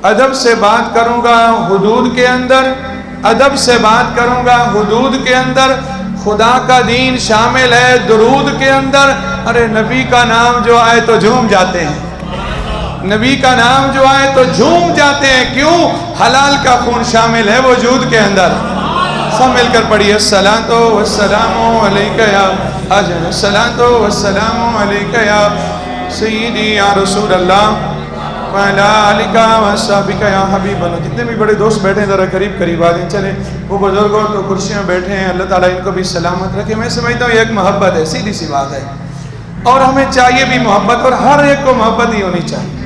ادب سے بات کروں گا حدود کے اندر، ادب سے بات کروں گا حدود کے اندر، خدا کا دین شامل ہے درود کے اندر۔ ارے نبی کا نام جو آئے تو جھوم جاتے ہیں، نبی کا نام جو آئے تو جھوم جاتے ہیں، کیوں؟ حلال کا خون شامل ہے وجود کے اندر۔ سب مل کر پڑھیے الصلاۃ والسلام علیکہ یا حاجن، الصلاۃ والسلام علیکہ یا سیدی یا رسول اللہ وعلی آلک وصحبک یا حبیب اللہ۔ جتنے بھی بڑے دوست بیٹھے ہیں ذرا قریب قریب آ جائیں، چلیں وہ بزرگ اور تو کرسیاں بیٹھے ہیں، اللہ تعالیٰ ان کو بھی سلامت رکھے۔ میں سمجھتا ہوں یہ ایک محبت ہے، سیدھی سی بات ہے، اور ہمیں چاہیے بھی محبت، اور ہر ایک کو محبت ہی ہونی چاہیے۔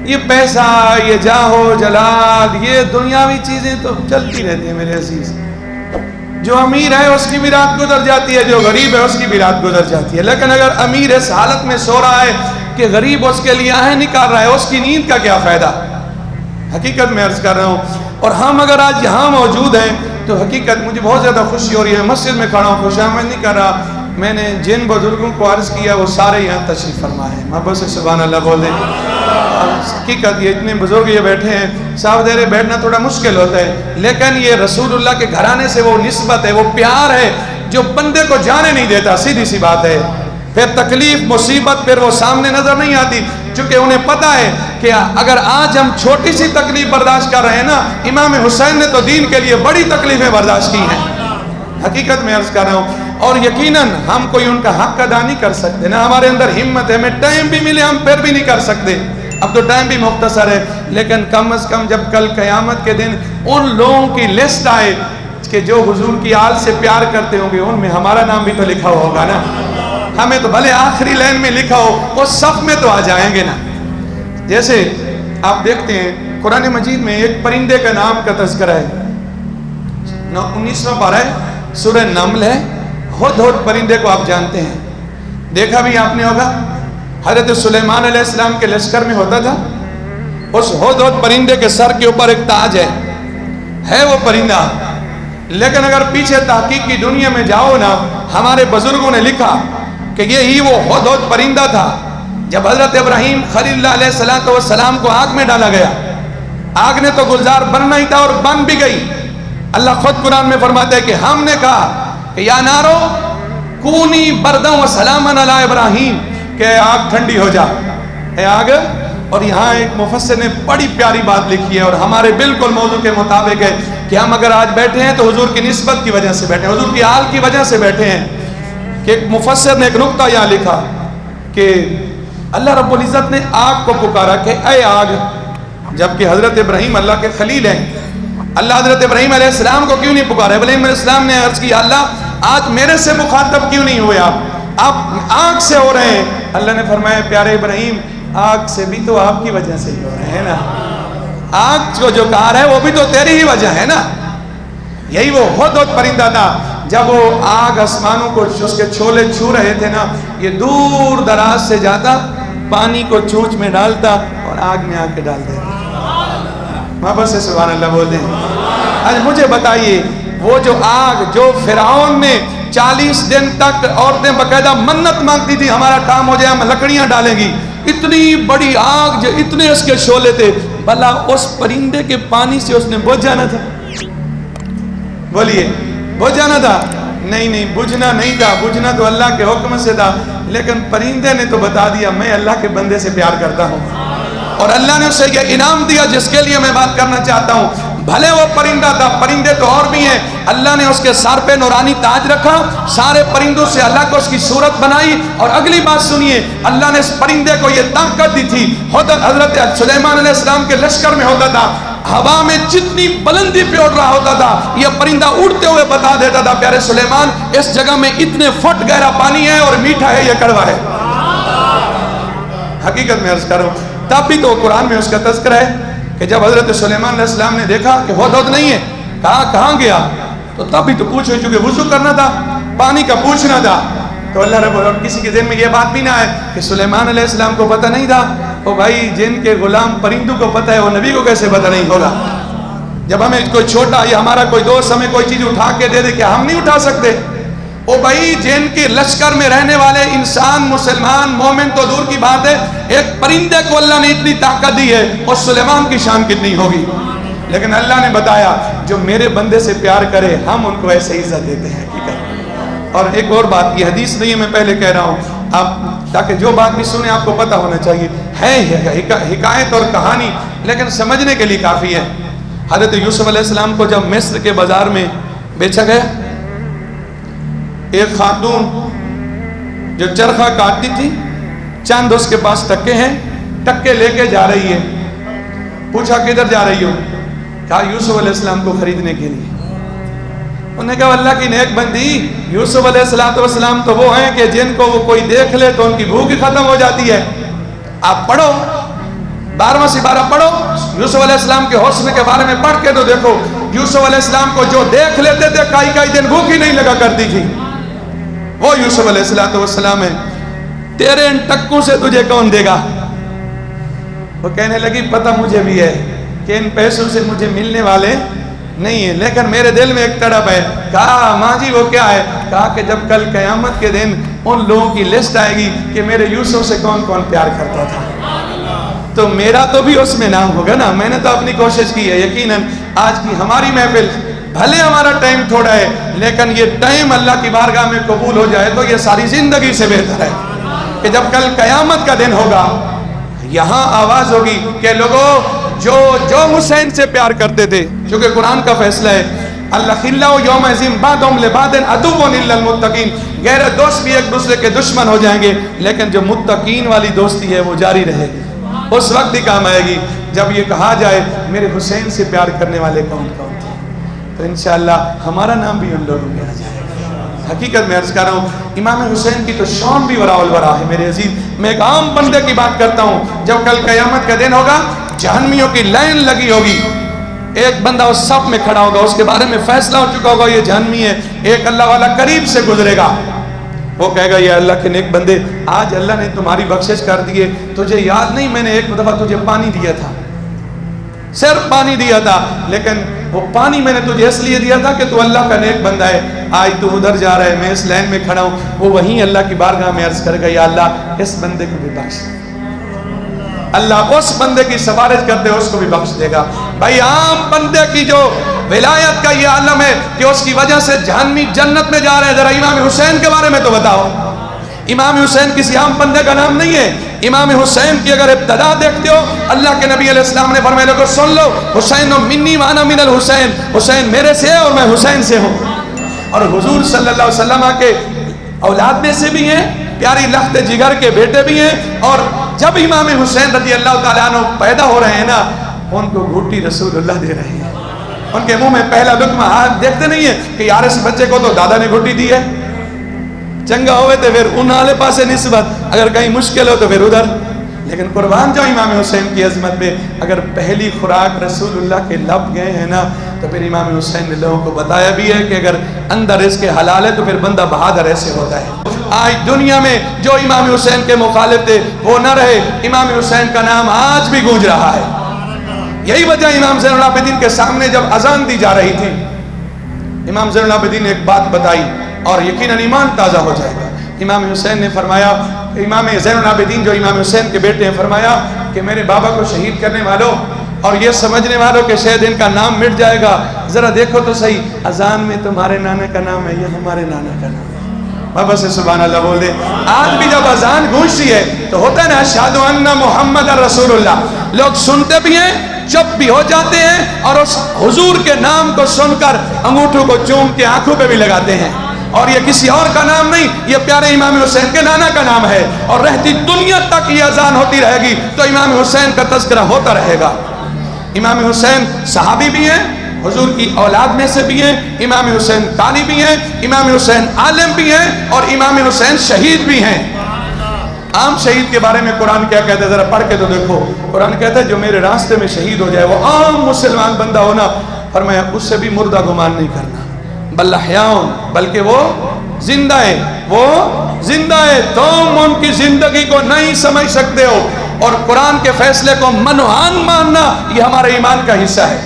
یہ پیسہ، یہ جاہ و جلال، یہ دنیاوی چیزیں تو چلتی رہتی ہیں میرے عزیز۔ جو امیر ہے اس کی بھی رات گزر جاتی ہے، جو غریب ہے اس کی بھی رات گزر جاتی ہے، لیکن اگر امیر اس حالت میں سو رہا ہے کہ غریب اس کے لیے آہیں نکال رہا ہے، اس کی نیند کا کیا فائدہ؟ حقیقت میں عرض کر رہا ہوں۔ اور ہم اگر آج یہاں موجود ہیں تو حقیقت مجھے بہت زیادہ خوشی ہو رہی ہے، مسجد میں کھڑا ہوں، خوش آمد نہیں کر رہا۔ میں نے جن بزرگوں کو عرض کیا وہ سارے یہاں تشریف فرما ہیں، محبت سے سبحان اللہ بول دیں۔ حقیقت یہ اتنے بزرگ یہ بیٹھے ہیں، صاحب دیرے بیٹھنا تھوڑا مشکل ہوتا ہے، لیکن یہ رسول اللہ کے گھرانے سے وہ نسبت ہے، وہ پیار ہے جو بندے کو جانے نہیں دیتا، سیدھی سی بات ہے۔ پھر تکلیف مصیبت پھر وہ سامنے نظر نہیں آتی، چونکہ انہیں پتا ہے کہ اگر آج ہم چھوٹی سی تکلیف برداشت کر رہے ہیں نا، امام حسین نے تو دین کے لیے بڑی تکلیفیں برداشت کی ہیں۔ حقیقت میں عرض کر رہا ہوں، اور یقیناً ہم کوئی ان کا حق ادا نہیں کر سکتے، نہ ہمارے اندر ہمت ہے، ہمیں ٹائم بھی ملے ہم پھر بھی نہیں کر سکتے، اب تو ٹائم بھی مختصر ہے، لیکن کم از کم جب کل قیامت کے دن ان لوگوں کی لسٹ آئے کہ جو حضور کی آل سے پیار کرتے ہوں گے، ان میں ہمارا نام بھی تو لکھا ہوگا نا، ہمیں تو بھلے آخری لائن میں لکھا ہو، اس صف میں تو آ جائیں گے نا۔ جیسے آپ دیکھتے ہیں قرآن مجید میں ایک پرندے کا نام کا تذکرہ ہے، 19واں پارہ ہے، سورہ نمل ہے، ہدہد پرندے کو آپ جانتے ہیں، دیکھا بھی آپ نے ہوگا، حضرت سلیمان علیہ السلام کے لشکر میں ہوتا تھا، اس ہدہد پرندے کے سر کے اوپر ایک تاج ہے وہ پرندہ، لیکن اگر پیچھے تحقیق کی دنیا میں جاؤ نا، ہمارے بزرگوں نے لکھا کہ یہی وہ ہدہد پرندہ تھا جب حضرت ابراہیم خلیل اللہ علیہ السلام کو آگ میں ڈالا گیا، آگ نے تو گلزار بننا ہی تھا اور بن بھی گئی۔ اللہ خود قرآن میں فرماتا ہے کہ ہم نے کہا کہ یا نارو کونی برداً و سلاماً علی ابراہیم، کہ آگ ٹھنڈی ہو جا اے آگ۔ اور یہاں ایک مفسر نے بڑی پیاری بات لکھی ہے اور ہمارے بالکل موضوع کے مطابق ہے کہ ہم اگر آج بیٹھے ہیں تو حضور کی نسبت کی وجہ سے بیٹھے ہیں، حضور کی آل کی وجہ سے بیٹھے ہیں، کہ ایک مفسر نے ایک نقطہ یہاں لکھا کہ اللہ رب العزت نے آگ کو پکارا کہ اے آگ، جبکہ حضرت ابراہیم اللہ کے خلیل ہیں، اللہ حضرت ابراہیم علیہ السلام کو کیوں نہیں پکارا؟ ابراہیم علیہ السلام نے عرض کیا اللہ آج میرے سے مخاطب کیوں نہیں ہوئے آپ آگ سے ہو رہے ہیں؟ اللہ نے فرمایا پیارے ابراہیم آگ سے بھی تو آپ کی وجہ سے ہی ہو رہے ہیں نا، آگ کو جو کار ہے وہ بھی تو تیری ہی وجہ ہے نا۔ یہی وہ ہدہد پرندہ تھا، جب وہ آگ آسمانوں کو اس کے چھولے چھو رہے تھے نا، یہ دور دراز سے جاتا، پانی کو چونچ میں ڈالتا اور آگ میں آ کے ڈال دیتا۔ محبت سے سبحان اللہ بول دیں۔ آج مجھے بتائیے وہ جو آگ جو فرعون نے 40 دن تک عورتیں باقاعدہ منت مانگتی تھی ہمارا کام ہو جائے ہم لکڑیاں ڈالیں گی، اتنی بڑی آگ جو اتنے اس کے شعلے تھے، بھلا اس پرندے کے پانی سے اس نے بجھ جانا تھا؟ بولیے بجھ جانا تھا؟ نہیں بجھنا نہیں تھا، بجھنا تو اللہ کے حکم سے تھا، لیکن پرندے نے تو بتا دیا میں اللہ کے بندے سے پیار کرتا ہوں، اور اللہ نے اسے یہ انعام دیا جس کے لیے میں بات کرنا چاہتا ہوں۔ بھلے وہ پرندہ تھا، پرندے تو اور بھی ہیں، اللہ نے اس کے سر پہ نورانی تاج رکھا، سارے پرندوں سے اللہ کو اس کی صورت بنائی، اور اگلی بات سنیے، اللہ نے اس پرندے کو یہ طاقت دی تھی، حضرت سلیمان علیہ السلام کے لشکر میں ہوتا تھا، ہوا میں جتنی بلندی پہ اڑ رہا ہوتا تھا یہ پرندہ اڑتے ہوئے بتا دیتا تھا پیارے سلیمان اس جگہ میں اتنے فٹ گہرا پانی ہے اور میٹھا ہے یا کڑوا ہے۔ حقیقت میں عرض کر رہا ہوں، تب بھی تو قرآن میں اس کا تذکرہ ہے کہ جب حضرت سلیمان علیہ السلام نے دیکھا کہ ہدہد نہیں ہے، کہاں گیا، تو تب بھی تو پوچھو، چونکہ وضو کرنا تھا، پانی کا پوچھنا تھا، تو اللہ رب العالمین کسی کے ذہن میں یہ بات بھی نہ آئے کہ سلیمان علیہ السلام کو پتہ نہیں تھا، او بھائی جن کے غلام پرندوں کو پتہ ہے وہ نبی کو کیسے پتہ نہیں ہوگا؟ جب ہمیں کوئی چھوٹا یا ہمارا کوئی دوست ہمیں کوئی چیز اٹھا کے دے دے، کیا ہم نہیں اٹھا سکتے؟ او بھائی جن کے لشکر میں رہنے والے انسان مسلمان مومن تو دور کی بات ہے، ایک پرندے کو اللہ نے اتنی طاقت دی ہے، اور سلیمان کی شان کتنی ہوگی. لیکن اللہ نے بتایا جو میرے بندے سے پیار کرے ہم ان کو ایسے عزت دیتے ہیں. حقیقت. اور ایک اور بات، یہ حدیث نہیں ہے، میں پہلے کہہ رہا ہوں آپ تاکہ جو بات بھی سنیں آپ کو پتہ ہونا چاہیے، ہے حکایت اور کہانی لیکن سمجھنے کے لیے کافی ہے. حضرت یوسف علیہ السلام کو جب مصر کے بازار میں بیچا گیا، ایک خاتون جو چرخہ کاٹتی تھی، چند اس کے پاس ٹکے ہیں، ٹکے لے کے جا رہی ہے. پوچھا کدھر جا رہی ہو؟ کہا یوسف علیہ السلام کو خریدنے کے لیے. انہوں نے کہا اللہ کی نیک بندی، یوسف علیہ السلام تو وہ ہیں کہ جن کو وہ کوئی دیکھ لے تو ان کی بھوک ہی ختم ہو جاتی ہے. آپ پڑھو 12واں سپارہ پڑھو، یوسف علیہ السلام کے حسن کے بارے میں پڑھ کے تو دیکھو، یوسف علیہ السلام کو جو دیکھ لیتے تھے کئی دن بھوک ہی نہیں لگا کرتی تھی. وہ یوسف علیہ السلام ہے. تیرے ان ٹکوں سے تجھے کون دے گا؟ وہ کہنے لگی پتہ مجھے بھی ہے کہ ان پیسوں سے مجھے ملنے والے نہیں ہیں، لیکن میرے دل میں ایک تڑپ ہے. کہا ماں جی وہ کیا ہے؟ کہا کہ جب کل قیامت کے دن ان لوگوں کی لسٹ آئے گی کہ میرے یوسف سے کون کون پیار کرتا تھا تو میرا تو بھی اس میں نام ہوگا نا. میں نے تو اپنی کوشش کی ہے. یقیناً آج کی ہماری محفل بھلے ہمارا ٹائم تھوڑا ہے لیکن یہ ٹائم اللہ کی بارگاہ میں قبول ہو جائے تو یہ ساری زندگی سے بہتر ہے کہ جب کل قیامت کا دن ہوگا یہاں آواز ہوگی کہ لوگوں جو حسین سے پیار کرتے تھے، چونکہ قرآن کا فیصلہ ہے الخلاء یومئذ بعضهم لبعض عدو الا المتقین، غیر دوست بھی ایک دوسرے کے دشمن ہو جائیں گے لیکن جو متقین والی دوستی ہے وہ جاری رہے گی. اس وقت ہی کام آئے گی جب یہ کہا جائے میرے حسین سے پیار کرنے والے کون کون تھے، تو انشاءاللہ ہمارا نام بھی ان لوگوں میں آ جائے گا. حقیقت میں عرض کر رہا ہوں امام حسین کی تو شان بھی وراء الورا ہے میرے عزیز. میں ایک عام بندے کی بات کرتا ہوں، جب کل قیامت کا دن ہوگا جہنمیوں کی لائن لگی ہوگی، ایک بندہ اس صف میں کھڑا ہوگا، اس کے بارے میں فیصلہ ہو چکا ہوگا یہ جہنمی ہے. ایک اللہ والا قریب سے گزرے گا، وہ کہے گا یہ اللہ کے نیک بندے آج اللہ نے تمہاری بخشش کر دیے، تجھے یاد نہیں میں نے ایک دفعہ تجھے پانی دیا تھا، صرف پانی دیا تھا، لیکن وہ پانی میں نے تجھے اس لیے دیا تھا کہ تو اللہ کا نیک بندہ ہے. آج تو ادھر جا رہا ہے، میں اس لائن میں کھڑا ہوں. وہ وہیں اللہ کی بارگاہ میں عرض کرے گا یا اللہ اس بندے کو بھی بخش. اللہ اس بندے کی سفارش کرتے اس کو بھی بخش دے گا. بھائی عام بندے کی جو ولایت کا یہ عالم ہے کہ اس کی وجہ سے جہنمی جنت میں جا رہے ہیں. ذرا امام حسین کے بارے میں تو بتاؤ. امام حسین کسی عام بندے کا نام نہیں ہے. امام حسین کی اگر ابتدا دیکھتے ہو اللہ کے نبی علیہ السلام نے فرمایا لوگو سن لو حسین منی وانا من الحسین، حسین میرے سے ہے اور میں حسین سے ہوں. اور حضور صلی اللہ علیہ وسلم کے اولاد میں سے بھی ہیں، پیاری لخت جگر کے بیٹے بھی ہیں. اور جب امام حسین رضی اللہ تعالیٰ عنہ پیدا ہو رہے ہیں نا ان کو گھوٹی رسول اللہ دے رہے ہیں. ان کے منہ میں پہلا لقمہ ہاتھ دیکھتے نہیں ہے کہ یار اس بچے کو تو دادا نے گھوٹی دی ہے، چنگا ہوئے تو پھر ان والے پاسے نسبت، اگر کہیں مشکل ہو تو پھر ادھر. لیکن قربان جو امام حسین کی عظمت میں اگر پہلی خوراک رسول اللہ کے لب گئے ہیں نا تو پھر امام حسین نے لوگوں کو بتایا بھی ہے کہ اگر اندر اس کے حلال ہے تو پھر بندہ بہادر ایسے ہوتا ہے. آج دنیا میں جو امام حسین کے مخالف تھے وہ نہ رہے، امام حسین کا نام آج بھی گونج رہا ہے. یہی وجہ امام زین العابدین کے سامنے جب اذان دی جا رہی تھی امام زین العابدین نے ایک بات بتائی اور یقیناً ایمان تازہ ہو جائے گا. امام حسین نے فرمایا، امام زین العابدین جو امام حسین کے بیٹے ہیں، فرمایا کہ میرے بابا کو شہید کرنے والوں اور یہ سمجھنے والوں کہ شاید ان کا نام مٹ جائے گا، ذرا دیکھو تو صحیح اذان میں تمہارے نانا کا نام ہے یا ہمارے نانا کا نام ہے. بابا سے سبحان اللہ بول دے. آج بھی جب اذان گونجتی ہے تو ہوتا ہے نا اشہد ان محمد رسول اللہ، لوگ سنتے بھی ہیں چپ بھی ہو جاتے ہیں اور اس حضور کے نام کو سن کر انگوٹھوں کو چوم کے آنکھوں پہ بھی لگاتے ہیں. اور یہ کسی اور کا نام نہیں، یہ پیارے امام حسین کے نانا کا نام ہے. اور رہتی دنیا تک یہ اذان ہوتی رہے گی تو امام حسین کا تذکرہ ہوتا رہے گا. امام حسین صحابی بھی ہیں، حضور کی اولاد میں سے بھی ہیں، امام حسین قاری بھی ہیں، امام حسین عالم بھی ہیں اور امام حسین شہید بھی ہیں. عام شہید کے بارے میں قرآن کیا کہتا ہے ذرا پڑھ کے تو دیکھو. قرآن کہتا ہے جو میرے راستے میں شہید ہو جائے وہ عام مسلمان بندہ ہونا، فرمایا اس سے بھی مردہ گمان نہیں کرنا، بل احیاء، بلکہ وہ زندہ ہے، وہ زندہ ہے. تم ان کی زندگی کو نہیں سمجھ سکتے ہو اور قرآن کے فیصلے کو منوہان ماننا یہ ہمارے ایمان کا حصہ ہے.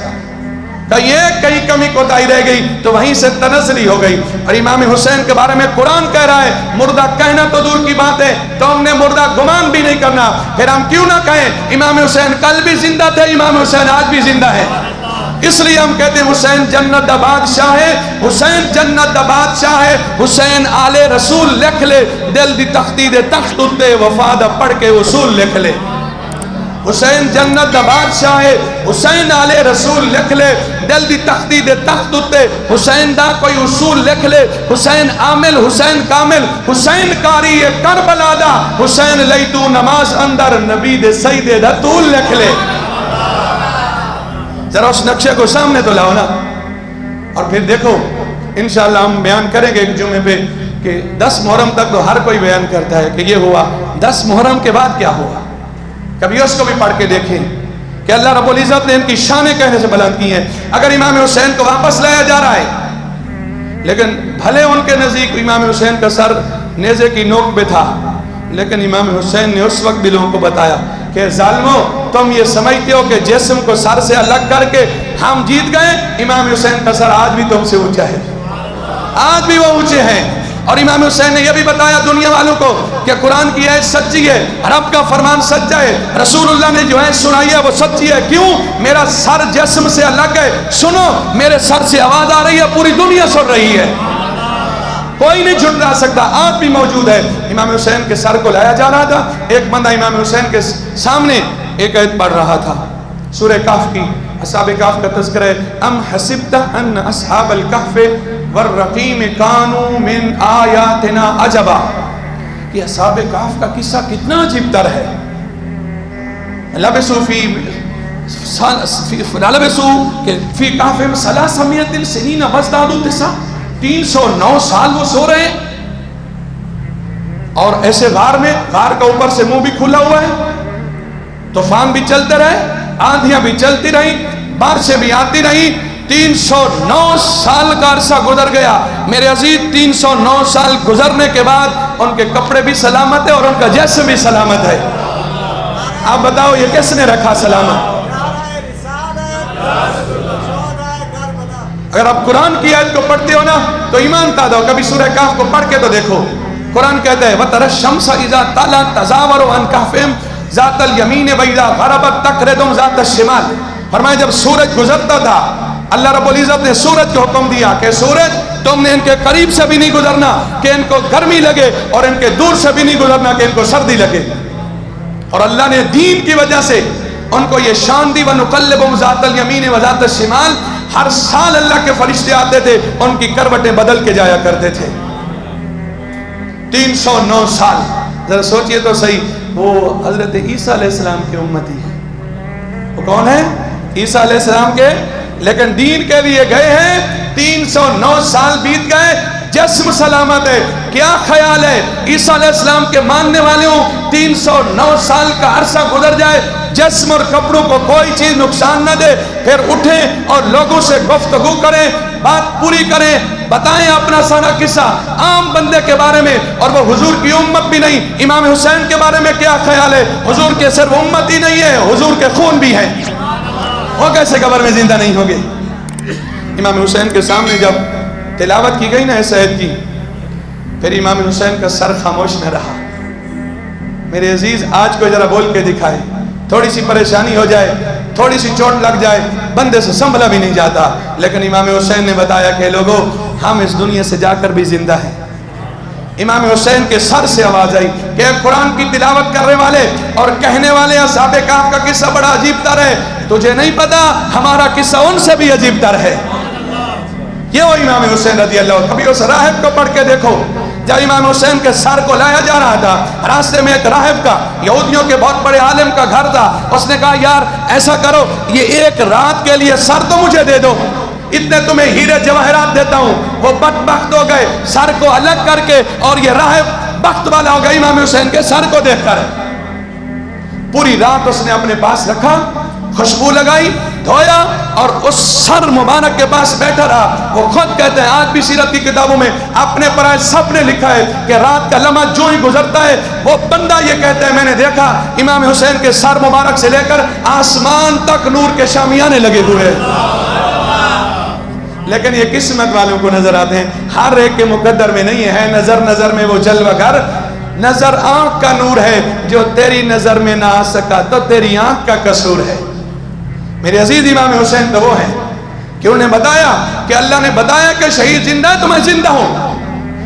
کہیں کمی کوتاہی رہ گئی تو وہیں سے تنزلی ہو گئی. اور امام حسین کے بارے میں قرآن کہہ رہا ہے مردہ کہنا تو دور کی بات ہے تو ہم نے مردہ گمان بھی نہیں کرنا. پھر ہم کیوں نہ کہیں امام حسین کل بھی زندہ تھے, امام حسین آج بھی زندہ ہے. اس لیے ہم کہتے ہیں حسین جنت دا بادشاہ ہے, حسین جنت دا بادشاہ ہے. حسین آل رسول لکھ لے, دل دی تختی دے تخت اتے وفا دا پڑھ کے اصول لکھ لے. حسین جنت دا بادشاہ ہے, حسین آل رسول لکھ لے, دل دی تختی دے تخت اتے حسین دا کوئی اصول لکھ لے. حسین عامل, حسین کامل, حسین کاری کربلا دا, حسین لئی تو نماز اندر نبی دے سیدے دا طول لکھ لے. ذرا اس نقشے کو سامنے تو لاؤ نا. اور پھر دیکھو انشاءاللہ ہم بیان کریں گے ایک جمعے پہ کہ 10 محرم تک تو ہر کوئی بیان کرتا ہے کہ یہ ہوا, 10 محرم کے بعد کیا ہوا. کبھی اس کو بھی پڑھ کے دیکھیں کہ اللہ رب العزت نے ان کی شانیں کہنے سے بلند کی ہیں. اگر امام حسین کو واپس لایا جا رہا ہے, لیکن بھلے ان کے نزدیک امام حسین کا سر نیزے کی نوک پہ تھا, لیکن امام حسین نے اس وقت بھی لوگوں کو بتایا کہ ظالمو تم یہ سمجھتے ہو کہ جسم کو سر سے الگ کر کے ہم جیت گئے, امام حسین کا سر آج بھی تم سے اونچا ہے, آج بھی وہ اونچے ہیں. اور امام حسین نے یہ بھی بتایا دنیا والوں کو کہ قرآن کی آیت سچی ہے, رب کا فرمان سچا ہے, رسول اللہ نے جو آیت سنائی ہے وہ سچی ہے. کیوں؟ میرا سر جسم سے الگ ہے, سنو میرے سر سے آواز آ رہی ہے, پوری دنیا سن رہی ہے, کوئی نہیں جھٹلا سکتا, آج بھی موجود ہے. امام حسین کے سر کو لایا جا رہا تھا, ایک بندہ امام حسین کے سامنے ایک آیت پڑھ رہا تھا سورہ کہف کی. اصحاب کہف کا تذکرہ ہے, ام حسبت ان اصحاب الکہف والرقیم کانوا من آیاتنا عجبا. یہ اصحاب کہف کا قصہ کتنا عجیب تر ہے. لبثوا فی کہفہم 300 سنین وازدادوا 9 309 سال وہ سو رہے ہیں, اور ایسے غار میں, غار کا اوپر سے منہ بھی کھلا ہوا ہے, طوفان بھی چلتے رہے, آندھیاں بھی چلتی رہی, بارشیں بھی آتی رہی. 309 سال کا عرصہ گزر گیا میرے عزیز. 309 سال گزرنے کے بعد ان کے کپڑے بھی سلامت ہے اور ان کا جسم بھی سلامت ہے. آپ بتاؤ یہ کس نے رکھا سلامت؟ اگر آپ قرآن کی آیت کو پڑھتے ہو نا تو ایمان تا دو. کبھی سورہ کہف کو پڑھ کے تو دیکھو, قرآن کہتا ہے وَتَرَى الشَّمْسَ إِذَا طَلَعَتْ تَزَاوَرُ عَنْ كَهْفِهِمْ ذَاتَ الْيَمِينِ وَإِذَا غَرَبَتْ تَقْرِضُهُمْ ذَاتَ الشِّمَالِ. فرمایا جب سورج گزرتا تھا اللہ رب العزت نے سورج کو حکم دیا کہ سورج تم نے ان کے قریب سے بھی نہیں گزرنا کہ ان کو گرمی لگے, اور ان کے دور سے بھی نہیں گزرنا کہ ان کو سردی لگے. اور اللہ نے دین کی وجہ سے ان کو یہ شان دی, وَنُقَلِّبُهُمْ ذَاتَ الْيَمِينِ وَذَاتَ الشِّمَالِ. ہر سال اللہ کے فرشتے آتے تھے, ان کی کروٹیں بدل کے جایا کرتے تھے. 309 سال. ذرا سوچئے تو صحیح, وہ حضرت عیسیٰ علیہ السلام کی امتی ہے. وہ کون ہے؟ عیسیٰ علیہ السلام کے, لیکن دین کے لیے گئے ہیں. 309 سال بیت گئے, جسم سلامت ہے. کیا خیال ہے عیسیٰ علیہ السلام کے ماننے والوں 309 سال کا عرصہ گزر جائے, جسم اور کپڑوں کو کوئی چیز نقصان نہ دے, پھر اٹھیں اور لوگوں سے گفتگو کریں, بات پوری کریں, بتائیں اپنا سارا قصہ عام بندے کے بارے میں. اور وہ حضور کی امت بھی نہیں. امام حسین کے بارے میں کیا خیال ہے؟ حضور کے صرف امت ہی نہیں ہے, حضور کے خون بھی ہے. وہ کیسے قبر میں زندہ نہیں ہوگے؟ امام حسین کے سامنے جب تلاوت کی گئی نا اس آیت کی, پھر امام حسین کا سر خاموش نہ رہا. میرے عزیز آج کو ذرا بول کے دکھائے, تھوڑی سی پریشانی ہو جائے, تھوڑی سی چوٹ لگ جائے, بندے سے سنبھلا بھی نہیں جاتا. لیکن امام حسین نے بتایا کہ لوگوں ہم اس دنیا سے جا کر بھی زندہ ہیں. امام حسین کے سر سے آواز آئی کہ قرآن کی تلاوت کرنے والے اور کہنے والے اصحاب کہف کا قصہ بڑا عجیب تر ہے, تجھے نہیں پتا ہمارا قصہ ان سے بھی عجیب تر ہے. یہ وہ امام حسین رضی اللہ عنہ. کبھی اس راہب کو پڑھ کے دیکھو, جب امام حسین کے سر کو لایا جا رہا تھا, راستے میں ایک راہب کا, یہودیوں کے بہت بڑے عالم کا گھر تھا. اس نے کہا یار ایسا کرو, یہ ایک رات کے لیے سر تو مجھے دے دو, اتنے تمہیں ہیرے جواہرات دیتا ہوں. وہ بدبخت ہو گئے, سر کو الگ کر کے, اور یہ راہب بخت والا ہو گیا امام حسین کے سر کو دیکھ کر. پوری رات اس نے اپنے پاس رکھا, خوشبو لگائی, دھویا, اور اس سر مبارک کے پاس بیٹھا رہا. وہ خود کہتے ہیں, آج بھی سیرت کی کتابوں میں اپنے پرائے سب نے لکھا ہے کہ رات کا لمحہ جو ہی گزرتا ہے وہ بندہ یہ کہتا ہے میں نے دیکھا امام حسین کے سر مبارک سے لے کر آسمان تک نور کے شامیانے لگے ہوئے. لیکن یہ قسمت والوں کو نظر آتے ہیں، ہر ایک کے مقدر میں نہیں ہے۔ نظر نظر میں وہ جلوہ گر، نظر آنکھ کا نور ہے، جو تیری نظر میں نہ آ سکا تو تیری آنکھ کا قصور ہے۔ میرے عزیز امام حسین تو وہ ہیں کہ انہیں بتایا کہ اللہ نے بتایا کہ شہید زندہ ہے تو میں زندہ ہوں۔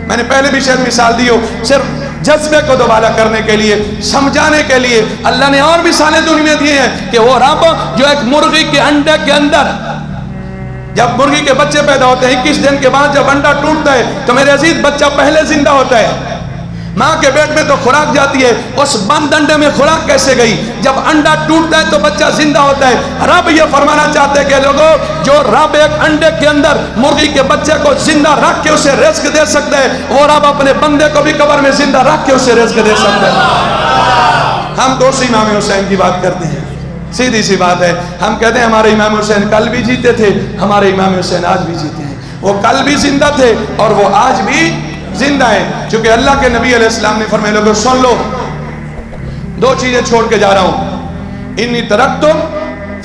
میں نے پہلے بھی شاید مثال دی ہو، صرف جذبے کو دوبارہ کرنے کے لیے، سمجھانے کے لیے۔ اللہ نے اور مثالیں دنیا میں دیے ہیں کہ وہ رب جو ایک مرغی کے انڈے کے اندر، جب مرغی کے بچے پیدا ہوتے ہیں 21 دن کے بعد جب انڈا ٹوٹتا ہے تو میرے عزیز بچہ پہلے زندہ ہوتا ہے۔ ماں کے پیٹ میں تو خوراک جاتی ہے، اس بند انڈے میں خوراک کیسے گئی؟ جب انڈا ٹوٹتا ہے تو بچہ زندہ ہوتا ہے۔ رب یہ فرمانا چاہتے ہیں کہ لوگوں، جو رب ایک انڈے کے اندر مرغی کے بچے کو زندہ رکھ کے اسے رزق دے سکتا ہے، وہ رب اپنے بندے کو بھی قبر میں زندہ رکھ کے اسے رزق دے سکتا ہے۔ ہم تو اسی امام حسین کی بات کرتے ہیں، سیدھی سی بات ہے۔ ہم کہتے ہیں ہمارے امام حسین کل بھی جیتے تھے، ہمارے امام حسین آج بھی جیتے ہیں۔ وہ کل بھی زندہ تھے اور وہ آج بھی زندہ ہیں، چونکہ اللہ کے نبی علیہ السلام نے فرمایا لوگوں سن لو، دو چیزیں چھوڑ کے جا رہا ہوں، انی ترکتم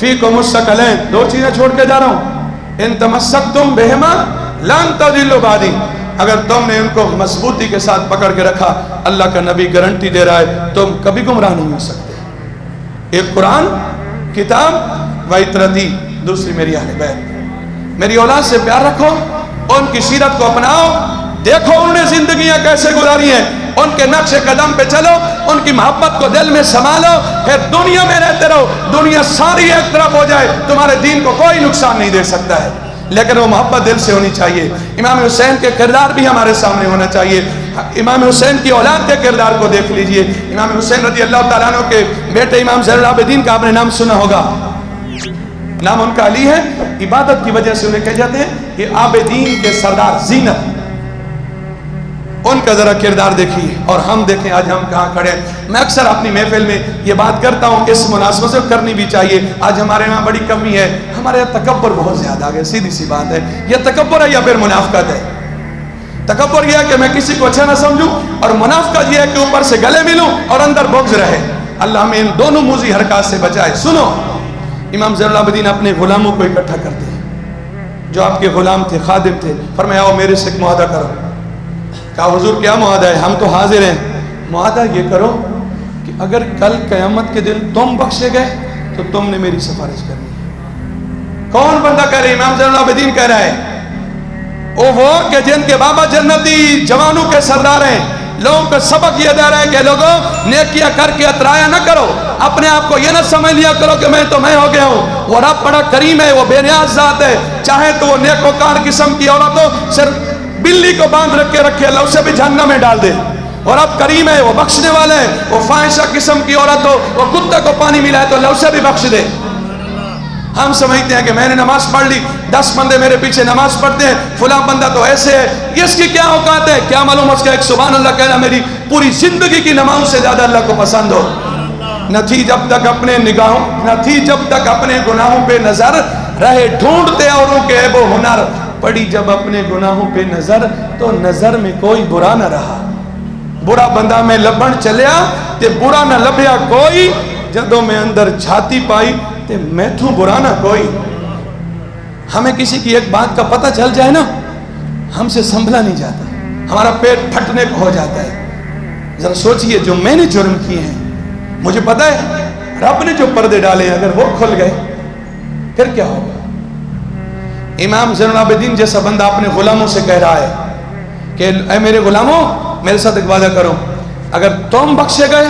فیکم الثقلین، دو چیزیں چھوڑ کے جا رہا ہوں، ان تمسکتم بہما لن تضلوا بعدی، اگر تم نے ان کو مضبوطی کے ساتھ پکڑ کے رکھا، اللہ کا نبی گارنٹی دے رہا ہے تم کبھی گمراہ نہیں ہو سکتے۔ ایک قرآن کتاب و اطرتی، دوسری میری اہل بیت، میری اولاد سے پیار رکھو، ان کی سیرت کو اپناؤ، دیکھو انہوں نے زندگیاں کیسے گزاری ہیں، ان کے نقش قدم پہ چلو، ان کی محبت کو دل میں سنبھالو، پھر دنیا میں رہتے رہو، دنیا ساری ایک طرف ہو جائے، تمہارے دین کو کوئی نقصان نہیں دے سکتا ہے، لیکن وہ محبت دل سے ہونی چاہیے۔ امام حسین کے کردار بھی ہمارے سامنے ہونا چاہیے۔ امام حسین کی اولاد کے کردار کو دیکھ لیجئے۔ امام حسین رضی اللہ تعالیٰ عنہ کے بیٹے امام زین العابدین کا آپ نے نام سنا ہوگا، نام ان کا علی ہے، عبادت کی وجہ سے انہیں کہہ جاتے ہیں کہ عابدین کے سردار، زینت۔ ان کا ذرا کردار دیکھیے اور ہم دیکھیں آج ہم کہاں کھڑے ہیں۔ میں اکثر اپنی محفل میں یہ بات کرتا ہوں، اس مناسبت سے کرنی بھی چاہیے۔ آج ہمارے یہاں بڑی کمی ہے، ہمارے یہاں تکبر بہت زیادہ آگے، سیدھی سی بات ہے۔ یہ تکبر ہے یا پھر منافقت ہے؟ تکبر یہ ہے کہ میں کسی کو اچھا نہ سمجھوں، اور منافقت یہ ہے کہ اوپر سے گلے ملوں اور اندر بغض رہے۔ اللہ ہمیں ان دونوں موذی حرکات سے بچائے۔ سنو، امام زین العابدین اپنے غلاموں کو اکٹھا کرتے ہیں، جو آپ کے غلام تھے، خادم تھے، فرمایا آؤ میرے سے ایک معاہدہ کرو۔ کہا حضور کیا معاہدہ ہے؟ ہم تو حاضر ہیں۔ معاہدہ یہ کرو کہ اگر کل قیامت کے دن تم بخشے گئے تو تم نے میری سفارش کرنی ہے۔ کون بندہ کہہ رہے ہیں؟ امام زین العابدین کہہ رہا ہے، وہ کہ جن کے بابا جنتی جوانوں کے سردار ہیں، لوگوں کو سبق یہ دے رہا ہے کہ لوگوں نیکیاں کر کے اترایا نہ کرو، اپنے آپ کو یہ نہ سمجھ لیا کرو کہ میں تو میں ہو گیا ہوں۔ وہ رب بڑا کریم ہے، وہ بے نیاز ذات ہے، چاہے تو وہ نیکوکار قسم کی عورت ہو، صرف بلی کو باندھ رکھ کے رکھے، اللہ اسے بھی جہنم میں ڈال دے۔ اور اب کریم ہے، وہ بخشنے والا ہے، وہ فاحشہ قسم کی عورت ہو، وہ کتے کو پانی ملائے تو اللہ اسے بھی بخش دے۔ ہم سمجھتے ہیں کہ میں نے نماز پڑھ لی، 10 بندے میرے پیچھے نماز پڑھتے ہیں، فلاں بندہ تو ایسے ہے، اس کی کیا اوقات ہے؟ کیا معلوم اس کا ایک سبحان اللہ کہنا میری پوری زندگی کی نماز سے زیادہ اللہ کو پسند ہو۔ نہ تھی جب تک اپنے گناہوں پہ نظر، رہے ڈھونڈتے اوروں کے عیب و ہنر، پڑی جب اپنے گناہوں پہ نظر تو نظر میں کوئی برا نہ رہا۔ برا بندہ میں لبن چلیا تے برا نہ لبیا کوئی، جدوں میں اندر چھاتی پائی تے میں تھوں برا نہ کوئی۔ ہمیں کسی کی ایک بات کا پتہ چل جائے نا، ہم سے سنبھلا نہیں جاتا، ہمارا پیٹ پھٹنے کو ہو جاتا ہے۔ ذرا سوچئے جو میں نے جرم کیے ہیں، مجھے پتہ ہے رب نے جو پردے ڈالے ہیں، اگر وہ کھل گئے پھر کیا ہوگا؟ امام زین العابدین جیسا بندہ اپنے غلاموں سے کہہ رہا ہے کہ اے میرے غلاموں، میرے ساتھ ایک وعدہ کرو، اگر تم بخشے گئے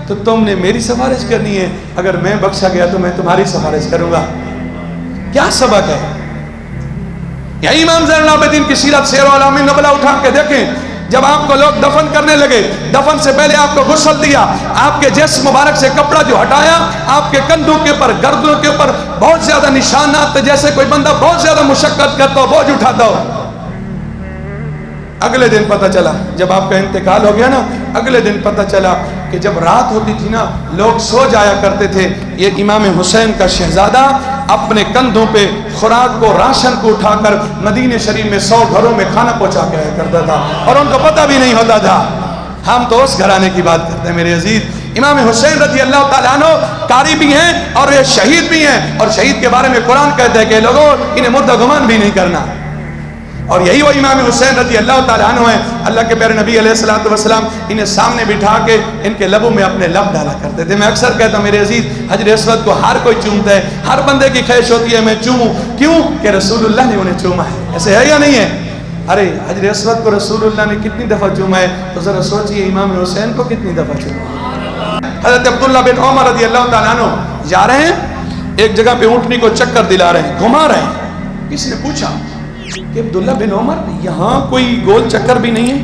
تو تم نے میری سفارش کرنی ہے، اگر میں بخشا گیا تو میں تمہاری سفارش کروں گا۔ کیا سبق ہے؟ یا امام زین العابدین کی سیرت سیر اعلام نبلا اٹھا کے دیکھیں، جب آپ کو لوگ دفن کرنے لگے، دفن سے پہلے آپ کو غسل دیا، آپ کے جسم مبارک سے کپڑا جو ہٹایا، آپ کے کندھوں کے اوپر، گردنوں کے اوپر بہت زیادہ نشانات تھے، جیسے کوئی بندہ بہت زیادہ مشقت کرتا ہو، بوجھ اٹھاتا ہو۔ اگلے دن پتہ چلا، جب آپ کا انتقال ہو گیا نا، اگلے دن پتہ چلا کہ جب رات ہوتی تھی نا، لوگ سو جایا کرتے تھے، یہ امام حسین کا شہزادہ اپنے کندھوں پہ خوراک کو، راشن کو اٹھا کر مدینہ شریف میں 100 گھروں میں کھانا پہنچا کے آیا کرتا تھا، اور ان کو پتہ بھی نہیں ہوتا تھا۔ ہم تو اس گھرانے کی بات کرتے ہیں میرے عزیز۔ امام حسین رضی اللہ تعالیٰ عنہ قاری بھی ہیں اور یہ شہید بھی ہیں، اور شہید کے بارے میں قرآن کہتا ہے کہ لوگوں انہیں مردہ گمان بھی نہیں کرنا۔ اور یہی وہ امام حسین رضی اللہ تعالیٰ عنہ ہیں، اللہ کے پیارے نبی علیہ الصلوۃ والسلام انہیں سامنے بٹھا کے ان کے لبوں میں اپنے لب ڈالا کرتے تھے۔ میں اکثر کہتا ہوں میرے عزیز، حجر اسود کو ہر کوئی چومتا ہے، ہر بندے کی خواہش ہوتی ہے میں چوموں، کیوں کہ رسول اللہ نے انہیں چوما ہے، ایسے ہے یا نہیں ہے؟ ارے حجر اسود کو رسول اللہ نے کتنی دفعہ چوما ہے، تو ذرا سوچئے امام حسین کو کتنی دفعہ چوما۔ حضرت عبداللہ بن عمر رضی اللہ تعالیٰ عنہ جا رہے ہیں، ایک جگہ پہ اونٹنی کو چکر دلا رہے ہیں، گھما رہے ہیں۔ کسی نے پوچھا کہ عبداللہ بن عمر یہاں کوئی گول چکر بھی نہیں ہے،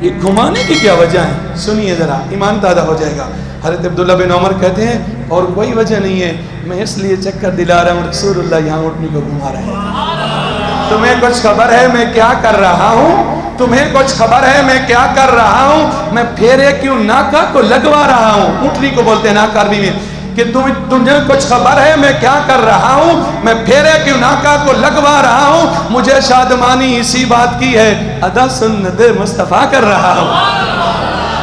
یہ گھمانے کی کیا وجہ ہے؟ سنیے ذرا، ایمان تازہ ہو جائے گا۔ حضرت عبداللہ بن عمر کہتے ہیں اور کوئی وجہ نہیں ہے، میں اس لیے چکر دلا رہا ہوں، رسول اللہ یہاں اونٹنی کو گھما رہے ہیں۔ تمہیں کچھ خبر ہے میں کیا کر رہا ہوں؟ تمہیں کچھ خبر ہے میں کیا کر رہا ہوں؟ میں پھیرے کیوں ناکا کو لگوا رہا ہوں، اونٹنی کو بولتے ہیں ناکا عربی میں، کہ تمہیں کچھ خبر ہے میں کیا کر رہا ہوں؟ میں پھیرے کیوں ناکا کو لگوا رہا ہوں، مجھے شادمانی اسی بات کی ہے، ادا سنت مصطفیٰ کر رہا ہوں۔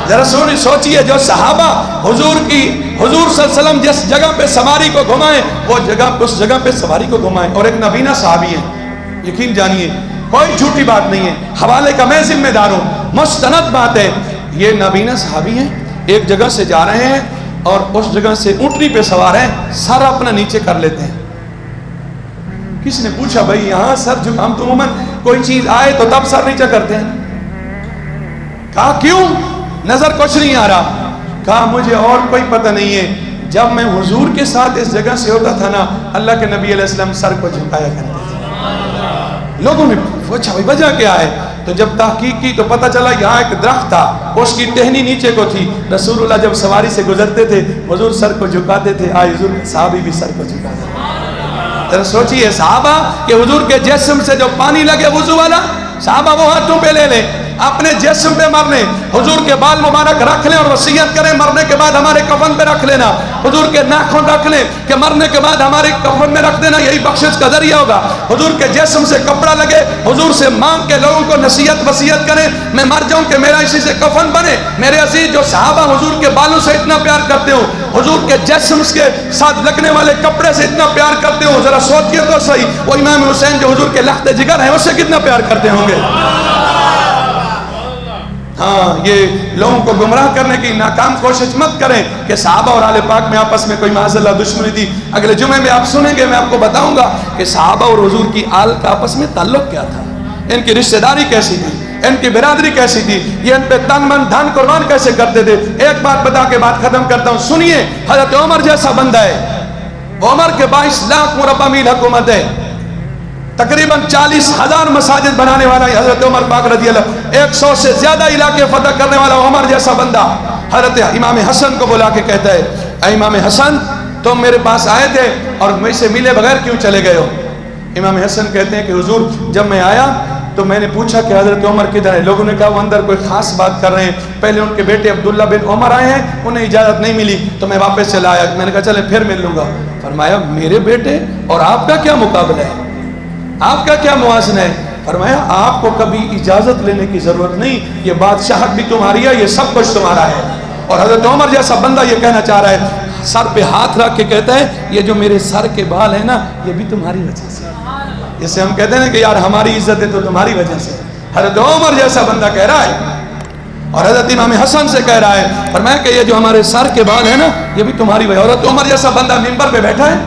ذرا سوچئے جو صحابہ حضور صلی اللہ علیہ وسلم جس جگہ پہ سواری کو گھمائیں، وہ جگہ اس جگہ پہ سواری کو گھمائیں، اور ایک نبینا صحابی ہیں، یقین جانیے کوئی جھوٹی بات نہیں ہے، حوالے کا میں ذمہ دار ہوں، مستند بات ہے، یہ نبینا صحابی ہیں، ایک جگہ سے جا رہے ہیں اور اس جگہ سے اونٹنی پہ سوار ہیں، سر اپنا نیچے کر لیتے ہیں۔ کسی نے پوچھا بھائی یہاں سر جھکا، ہم تو عموماً کوئی چیز آئے تو تب سر نیچے کرتے ہیں، کہا کیوں؟ نظر کچھ نہیں آ رہا، کہا مجھے اور کوئی پتہ نہیں ہے، جب میں حضور کے ساتھ اس جگہ سے ہوتا تھا نا، اللہ کے نبی علیہ السلام سر کو جھکایا کرتے تھے۔ لوگوں نے پوچھا بھائی وجہ کیا ہے؟ تو جب تحقیق کی تو پتہ چلا یہاں ایک درخت تھا، اس کی ٹہنی نیچے کو تھی، رسول اللہ جب سواری سے گزرتے تھے حضور سر کو جھکاتے تھے، آج حضور صحابی بھی سر کو جھکاتے تھے۔ ذرا سوچئے صحابہ کہ حضور کے جسم سے جو پانی لگے وضو والا، صحابہ وہ ہاتھوں پہ لے لیں، اپنے جسم پہ مر لیں، حضور کے بال مبارک رکھ لیں اور وصیت کریں مرنے کے بعد ہمارے کفن پہ رکھ لینا، حضور کے ناخن رکھ لیں کہ مرنے کے بعد ہمارے کفن میں رکھ دینا، یہی بخشش کا ذریعہ ہوگا۔ حضور کے جسم سے کپڑا لگے، حضور سے مانگ کے لوگوں کو نصیحت وصیت کریں میں مر جاؤں کہ میرا اسی سے کفن بنے۔ میرے عزیز جو صحابہ حضور کے بالوں سے اتنا پیار کرتے ہو، حضور کے جسم کے ساتھ لگنے والے کپڑے سے اتنا پیار کرتے ہو، ذرا سوچئے تو صحیح، وہ امام حسین جو حضور کے لخت جگر ہیں اس سے کتنا پیار کرتے ہوں گے۔ ہاں یہ لوگوں کو گمراہ کرنے کی ناکام کوشش مت کریں کہ صحابہ اور آل پاک میں آپس میں کوئی معاذ اللہ دشمنی تھی۔ اگلے جمعے میں آپ سنیں گے، میں آپ کو بتاؤں گا کہ صحابہ اور حضور کی آل کا آپس میں تعلق کیا تھا، ان کی رشتہ داری کیسی تھی، ان کی برادری کیسی تھی، یہ ان پہ تن من دھن قربان کیسے کرتے تھے۔ ایک بات بتا کے بات ختم کرتا ہوں، سنیے، حضرت عمر جیسا بندہ ہے، عمر کے 22 لاکھ مربع میل حکومت ہے، تقریباً 40,000 مساجد بنانے والا حضرت عمر پاک رضی اللہ، 100 سے زیادہ علاقے فتح کرنے والا عمر جیسا بندہ حضرت امام حسن کو بلا کے کہتا ہے، اے امام حسن تم میرے پاس آئے تھے اور مجھ سے ملے بغیر کیوں چلے گئے ہو؟ امام حسن کہتے ہیں کہ حضور جب میں آیا تو میں نے پوچھا کہ حضرت عمر کدھر ہے، لوگوں نے کہا وہ اندر کوئی خاص بات کر رہے ہیں، پہلے ان کے بیٹے عبداللہ بن عمر آئے ہیں، انہیں اجازت نہیں ملی تو میں واپس چلا آیا، میں نے کہا چلے پھر مل لوں گا۔ فرمایا میرے بیٹے اور آپ کا کیا مقابلہ ہے، آپ کا کیا موازنہ ہے؟ فرمایا آپ کو کبھی اجازت لینے کی ضرورت نہیں، یہ بادشاہت بھی تمہاری ہے، یہ سب کچھ تمہارا ہے۔ اور حضرت عمر جیسا بندہ یہ کہنا چاہ رہا ہے، سر پہ ہاتھ رکھ کے کہتا ہے یہ جو میرے سر کے بال ہیں نا یہ بھی تمہاری وجہ سے، جیسے ہم کہتے ہیں کہ یار ہماری عزت ہے تو تمہاری وجہ سے، حضرت عمر جیسا بندہ کہہ رہا ہے۔ اور حضرت امام حسن سے کہہ رہا ہے، فرمایا کہ یہ جو ہمارے سر کے بال ہیں نا یہ بھی تمہاری وجہ۔ حضرت عمر جیسا بندہ منبر پہ بیٹھا ہے،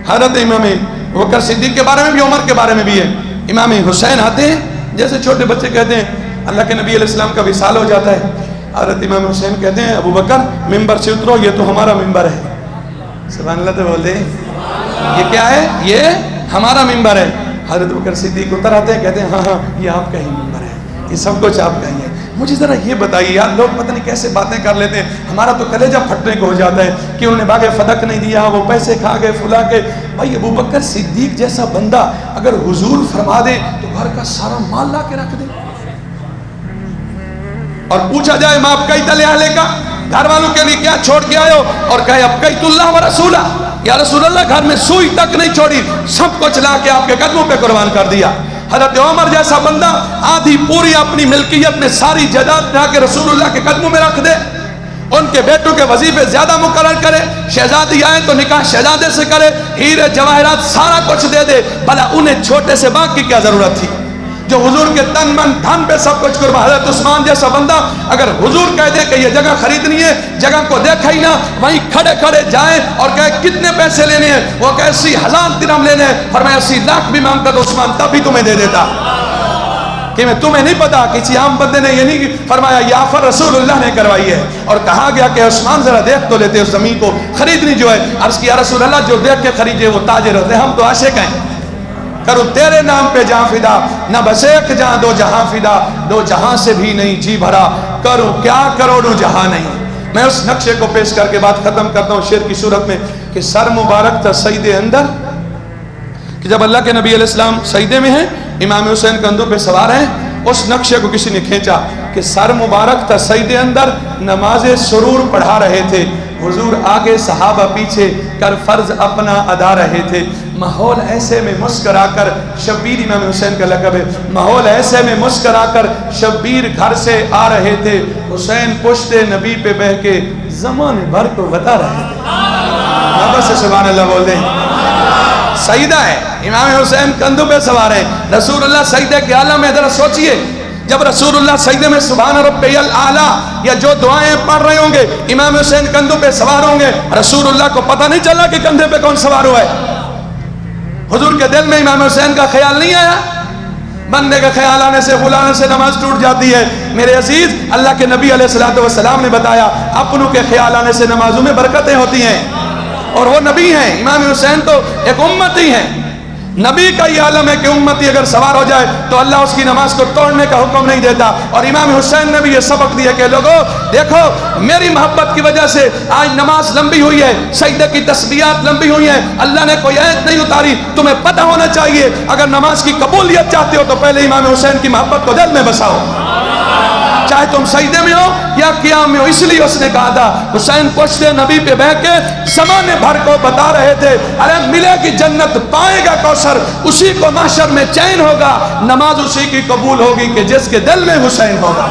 حضرت امام بکر صدیق کے بارے میں بھی عمر کے بارے میں بھی ہے۔ امام حسین آتے ہیں، جیسے چھوٹے بچے کہتے ہیں اللہ کے نبی علیہ السلام کا وصال ہو جاتا ہے، حضرت امام حسین کہتے ہیں ابو بکر ممبر سے اترو، یہ تو ہمارا ممبر ہے۔ سبحان اللہ تو بول دیں، یہ کیا ہے؟ یہ ہمارا ممبر ہے۔ حضرت بکر صدیق اتر آتے ہیں، کہتے ہیں ہاں ہاں یہ آپ کا ہی ممبر ہے، یہ سب کچھ آپ کا ہی ہے۔ مجھے ذرا یہ بتائیے یار، لوگ پتہ نہیں کیسے باتیں کر لیتے ہیں، ہمارا تو کلیجہ پھٹنے کو ہو جاتا ہے کہ انہوں نے باغ فتح نہیں دیا، وہ پیسے کھا گئے فلا کے۔ بھائی ابو بکر صدیق جیسا بندہ اگر حضور فرما دے تو گھر کا سارا مال لا کے رکھ دے، اور پوچھا جائے ماں ابقیت لأہلک کا، گھر والوں کے لیے کیا چھوڑ کے آئے ہو، اور کہے ابقیت اللہ و رسولہ، یا رسول اللہ گھر میں سوئی تک نہیں چھوڑی، سب کچھ لا کے آپ کے قدموں پہ قربان کر دیا۔ حضرت عمر جیسا بندہ آدھی پوری اپنی ملکیت میں ساری جائیداد لا کے رسول اللہ کے قدموں میں رکھ دے، ان کے بیٹوں کے وظیفے زیادہ مقرر کرے، شہزادی آئے تو نکاح شہزادے سے کرے، ہیرے جواہرات سارا کچھ دے دے، بھلا انہیں چھوٹے سے باغ کی کیا ضرورت تھی جو حضور کے تن من دھن پہ سب کچھ قربان؟ حضرت عثمان جیسا بندہ اگر حضور کہہ دے کہ یہ جگہ خریدنی ہے، جگہ کو دیکھا ہی نہ، وہیں کھڑے کھڑے جائیں اور کہے کتنے پیسے لینے ہیں، وہ کہے 80,000 درہم لینے ہیں، فرمایا 80 لاکھ بھی مانگتا تو عثمان تب بھی تمہیں دے دیتا، کہ میں تمہیں نہیں پتا، کسی عام بندے نے یہ نہیں فرمایا، یہ آفر رسول اللہ نے کروائی ہے، اور کہا گیا کہ عثمان ذرا دیکھ تو لیتے اس زمین کو خریدنی جو ہے۔ عرض کیا رسول اللہ جو دیکھ کے خریدے وہ تاجر ہوتے ہیں، ہم تو عاشق ہیں، کرو تیرے نام پہ جہاں فدا، نہ بس ایک جہاں دو جہاں فدا، دو جہاں سے بھی نہیں جی بھرا، کروں کیا کروڑوں جہاں نہیں۔ میں اس نقشے کو پیش کر کے بات ختم کرتا ہوں شعر کی صورت میں کہ سر مبارک تھا سجدے اندر، کہ جب اللہ کے نبی علیہ السلام سجدے میں ہیں، امام حسین کندھوں پہ سوار ہیں، اس نقشے کو کسی نے کھینچا کہ سر مبارک تھا سجدے اندر، نماز سرور پڑھا رہے تھے، حضور آگے صحابہ پیچھے کر فرض اپنا ادا رہے تھے، ماحول ایسے میں مسکرا کر، شبیر امام حسین کا لقب ہے، ماحول ایسے میں مسکرا کر شبیر گھر سے آ رہے تھے، حسین پشت نبی پہ بہ کے زمانے بھر کو بتا رہے تھے۔ محبت سے سبحان اللہ بول دیں۔ سجدہ ہے، امام حسین کندھوں پہ سوار ہیں، رسول اللہ سجدے کے عالم میں، ذرا سوچئے جب رسول اللہ سجدے میں سبحان ربی الاعلیٰ یا جو دعائیں پڑھ رہے ہوں گے، امام حسین کندھوں پہ سوار ہوں گے، رسول اللہ کو پتہ نہیں چلا کہ کندھے پہ کون سوار ہوا ہے؟ حضور کے دل میں امام حسین کا خیال نہیں آیا؟ بندے کا خیال آنے سے غلانے سے نماز ٹوٹ جاتی ہے۔ میرے عزیز، اللہ کے نبی علیہ السلام نے بتایا اپنوں کے خیال آنے سے نمازوں میں برکتیں ہوتی ہیں، اور وہ نبی ہیں، امام حسین تو ایک امتی ہیں، نبی کا یہ عالم ہے کہ امتی اگر سوار ہو جائے تو اللہ اس کی نماز کو توڑنے کا حکم نہیں دیتا، اور امام حسین نے بھی یہ سبق دیا کہ لوگوں دیکھو میری محبت کی وجہ سے آج نماز لمبی ہوئی ہے، سجدے کی تسبیحات لمبی ہوئی ہیں، اللہ نے کوئی آیت نہیں اتاری، تمہیں پتہ ہونا چاہیے اگر نماز کی قبولیت چاہتے ہو تو پہلے امام حسین کی محبت کو دل میں بساؤ، چاہے تم سجدے میں ہو یا قیام میں ہو۔ اس لیے اس نے کہا تھا حسین پشت نبی پہ بیٹھ کے زمانے بھر کو بتا رہے تھے، ارے ملے گی جنت، پائے گا کوثر، اسی کو محشر میں چین ہوگا، نماز اسی کی قبول ہوگی کہ جس کے دل میں حسین ہوگا۔